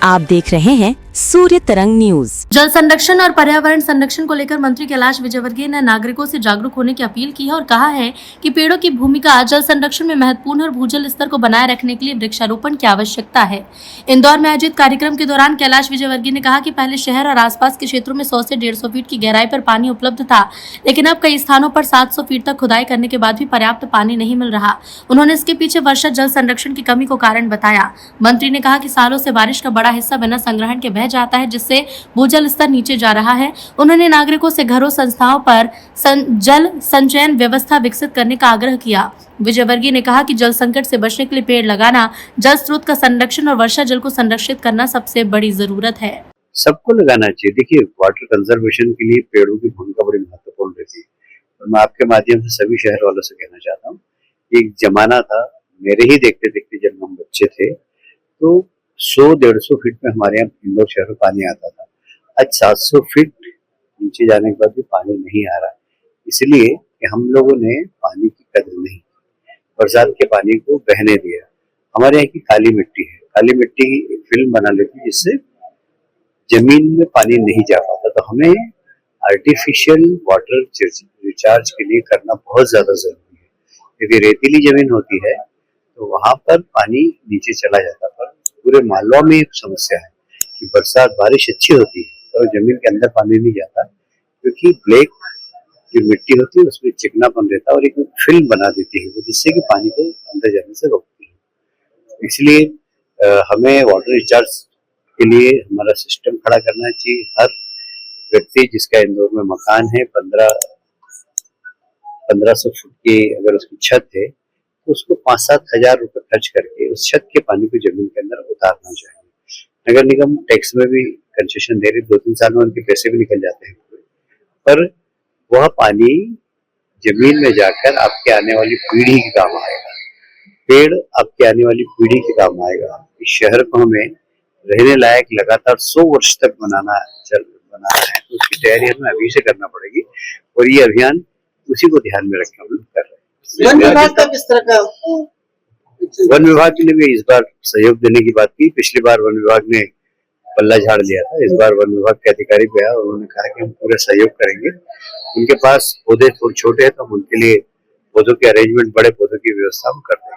आप देख रहे हैं सूर्य तरंग न्यूज। जल संरक्षण और पर्यावरण संरक्षण को लेकर मंत्री कैलाश विजयवर्गीय ने नागरिकों से जागरूक होने की अपील की है और कहा है कि पेड़ों की भूमिका जल संरक्षण में महत्वपूर्ण है और भूजल स्तर को बनाए रखने के लिए वृक्षारोपण की आवश्यकता है। इंदौर में आयोजित कार्यक्रम के दौरान कैलाश विजयवर्गीय ने कहा कि पहले शहर और आसपास के क्षेत्रों में 100 से 150 फीट की गहराई पर पानी उपलब्ध था, लेकिन अब कई स्थानों पर 700 फीट तक खुदाई करने के बाद भी पर्याप्त पानी नहीं मिल रहा। उन्होंने इसके पीछे वर्षा जल संरक्षण की कमी को कारण बताया। मंत्री ने कहा कि सालों से बारिश का बड़ा हिस्सा बिना संग्रहण के बह जाता है, जिससे भूजल स्तर नीचे जा रहा है। उन्होंने नागरिकों से घरों संस्थाओं पर जल संचयन व्यवस्था विकसित करने का आग्रह किया। विजयवर्गीय ने कहा कि जल संकट से बचने के लिए पेड़ लगाना, जल स्रोत का संरक्षण और वर्षा जल को संरक्षित करना सबसे बड़ी जरूरत है। सबको लगाना चाहिए। देखिए, वाटर कंजर्वेशन के लिए पेड़ों की भूमिका बड़ी महत्वपूर्ण रहती है और मैं आपके माध्यम से सभी शहर वालों से कहना चाहता हूँ, एक जमाना था, मेरे ही देखते देखते जब हम बच्चे थे तो 100-150 फीट में हमारे यहाँ इंदौर शहर में पानी आता था। आज 700 फीट नीचे जाने के बाद भी पानी नहीं आ रहा, इसलिए कि हम लोगों ने पानी की कदर नहीं, बरसात के पानी को बहने दिया। हमारे यहाँ की काली मिट्टी है, काली मिट्टी की एक फिल्म बना लेती है जिससे जमीन में पानी नहीं जा पाता, तो हमें आर्टिफिशियल वाटर रिचार्ज के लिए करना बहुत ज्यादा जरूरी है। यदि रेतीली जमीन होती है तो वहां पर पानी नीचे चला जाता, पर पूरे मालवा में एक समस्या है कि बरसात बारिश अच्छी होती है तो जमीन के अंदर पानी नहीं जाता, क्योंकि ब्लैक जो मिट्टी होती है उसमें चिकनापन रहता है और एक फिल्म बना देती है जिससे कि पानी को अंदर जाने से रोकती है। इसलिए हमें वाटर रिचार्ज के लिए हमारा सिस्टम खड़ा करना चाहिए। हर व्यक्ति जिसका इंदौर में मकान है 1500 फुट की अगर उसकी छत है तो उसको 5-7 हजार रुपए खर्च करके उस छत के पानी को जमीन के अंदर उतारना चाहिए। नगर निगम टैक्स में भी कंसेशन दे रही, 2-3 साल में उनके पैसे भी निकल जाते हैं, पर वह पानी जमीन में जाकर आपके आने वाली पीढ़ी के काम आएगा। पेड़ आपके आने वाली पीढ़ी के काम आएगा। इस शहर को हमें रहने लायक लगातार 100 वर्ष तक बनाना है, तो उसकी तैयारी हमें अभी से करना पड़ेगी और ये अभियान उसी को ध्यान में रखकर हम लोग कर रहे हैं। वन विभाग का किस तरह का? वन विभाग ने भी इस बार सहयोग देने की बात की। पिछली बार वन विभाग ने पल्ला झाड़ लिया था, इस बार वन विभाग के अधिकारी भी आया और उन्होंने कहा कि हम पूरा सहयोग करेंगे। उनके पास पौधे थोड़े छोटे हैं तो हम उनके लिए पौधों के अरेंजमेंट, बड़े पौधों की व्यवस्था हम कर देंगे।